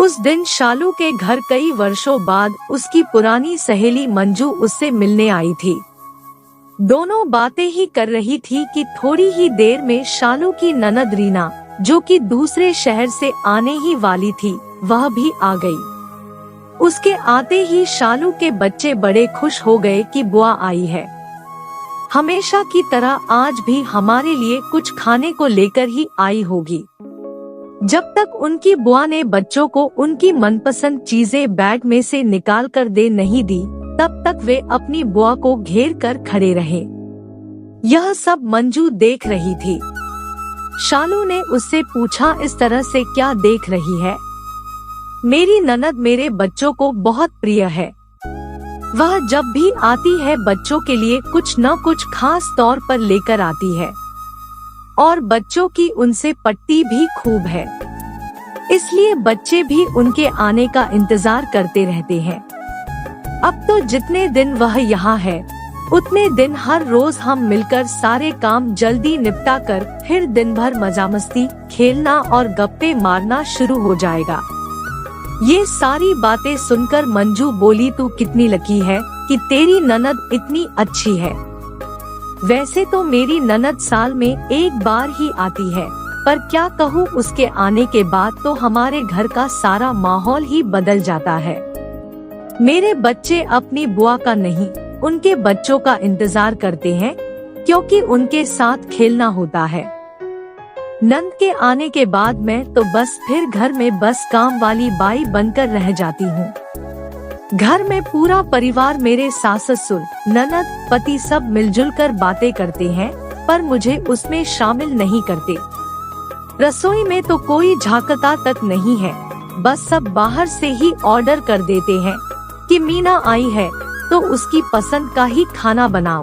उस दिन शालू के घर कई वर्षों बाद उसकी पुरानी सहेली मंजू उससे मिलने आई थी। दोनों बातें ही कर रही थी कि थोड़ी ही देर में शालू की ननद रीना, जो कि दूसरे शहर से आने ही वाली थी, वह भी आ गई। उसके आते ही शालू के बच्चे बड़े खुश हो गए कि बुआ आई है। हमेशा की तरह आज भी हमारे लिए कुछ खाने को लेकर ही आई होगी। जब तक उनकी बुआ ने बच्चों को उनकी मनपसंद चीजें बैग में से निकाल कर दे नहीं दी, तब तक वे अपनी बुआ को घेर कर खड़े रहे। यह सब मंजू देख रही थी। शालू ने उससे पूछा, इस तरह से क्या देख रही है? मेरी ननद मेरे बच्चों को बहुत प्रिय है। वह जब भी आती है बच्चों के लिए कुछ न कुछ खास तौर पर लेकर आती है और बच्चों की उनसे पटती भी खूब है, इसलिए बच्चे भी उनके आने का इंतजार करते रहते हैं। अब तो जितने दिन वह यहाँ है उतने दिन हर रोज हम मिलकर सारे काम जल्दी निपटा कर फिर दिन भर मजा मस्ती, खेलना और गप्पे मारना शुरू हो जाएगा। ये सारी बातें सुनकर मंजू बोली, तू कितनी लकी है कि तेरी ननद इतनी अच्छी है। वैसे तो मेरी ननद साल में एक बार ही आती है, पर क्या कहूँ, उसके आने के बाद तो हमारे घर का सारा माहौल ही बदल जाता है। मेरे बच्चे अपनी बुआ का नहीं, उनके बच्चों का इंतजार करते हैं, क्योंकि उनके साथ खेलना होता है। नंद के आने के बाद मैं तो बस फिर घर में बस काम वाली बाई बनकर रह जाती हूँ। घर में पूरा परिवार, मेरे सास ससुर, ननद, पति सब मिलजुल कर बातें करते हैं, पर मुझे उसमें शामिल नहीं करते। रसोई में तो कोई झांकता तक नहीं है, बस सब बाहर से ही ऑर्डर कर देते हैं कि मीना आई है तो उसकी पसंद का ही खाना बनाओ।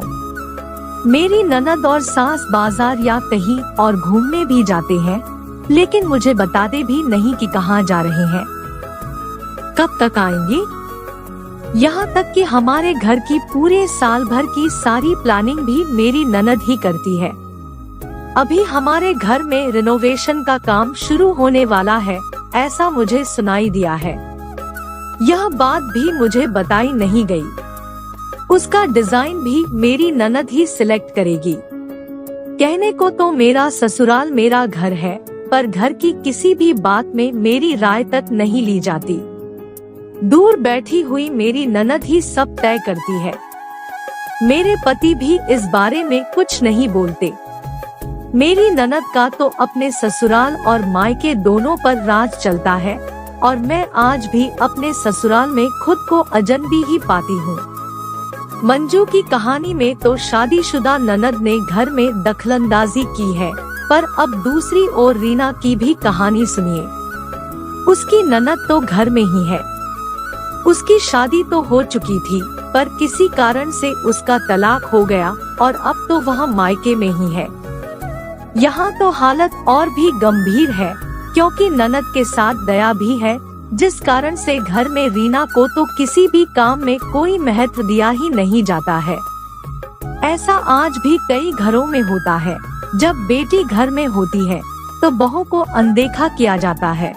मेरी ननद और सास बाजार या कहीं और घूमने भी जाते हैं, लेकिन मुझे बताते भी नहीं कि कहाँ जा रहे हैं, कब तक आएंगे। यहाँ तक कि हमारे घर की पूरे साल भर की सारी प्लानिंग भी मेरी ननद ही करती है। अभी हमारे घर में रिनोवेशन का काम शुरू होने वाला है, ऐसा मुझे सुनाई दिया है। यह बात भी मुझे बताई नहीं गई। उसका डिजाइन भी मेरी ननद ही सिलेक्ट करेगी। कहने को तो मेरा ससुराल मेरा घर है, पर घर की किसी भी बात में मेरी राय तक नहीं ली जाती। दूर बैठी हुई मेरी ननद ही सब तय करती है। मेरे पति भी इस बारे में कुछ नहीं बोलते। मेरी ननद का तो अपने ससुराल और मायके दोनों पर राज चलता है, और मैं आज भी अपने ससुराल में खुद को अजनबी ही पाती हूँ। मंजू की कहानी में तो शादीशुदा ननद ने घर में दखलंदाजी की है, पर अब दूसरी ओर रीना की भी कहानी सुनिए। उसकी ननद तो घर में ही है। उसकी शादी तो हो चुकी थी, पर किसी कारण से उसका तलाक हो गया और अब तो वह मायके में ही है। यहाँ तो हालत और भी गंभीर है, क्योंकि ननद के साथ दया भी है, जिस कारण से घर में रीना को तो किसी भी काम में कोई महत्व दिया ही नहीं जाता है। ऐसा आज भी कई घरों में होता है। जब बेटी घर में होती है तो बहू को अनदेखा किया जाता है,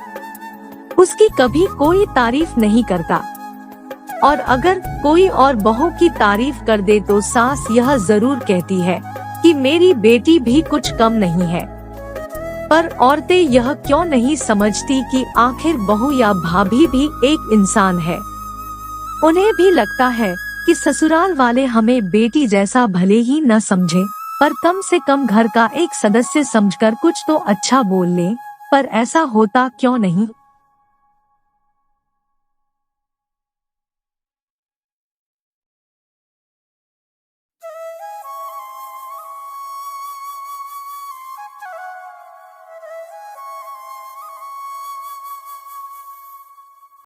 उसकी कभी कोई तारीफ नहीं करता, और अगर कोई और बहू की तारीफ कर दे तो सास यह जरूर कहती है कि मेरी बेटी भी कुछ कम नहीं है। पर औरतें यह क्यों नहीं समझती कि आखिर बहू या भाभी भी एक इंसान है। उन्हें भी लगता है कि ससुराल वाले हमें बेटी जैसा भले ही न समझें, पर कम से कम घर का एक सदस्य समझकर कुछ तो अच्छा बोल लें, पर ऐसा होता क्यों नहीं।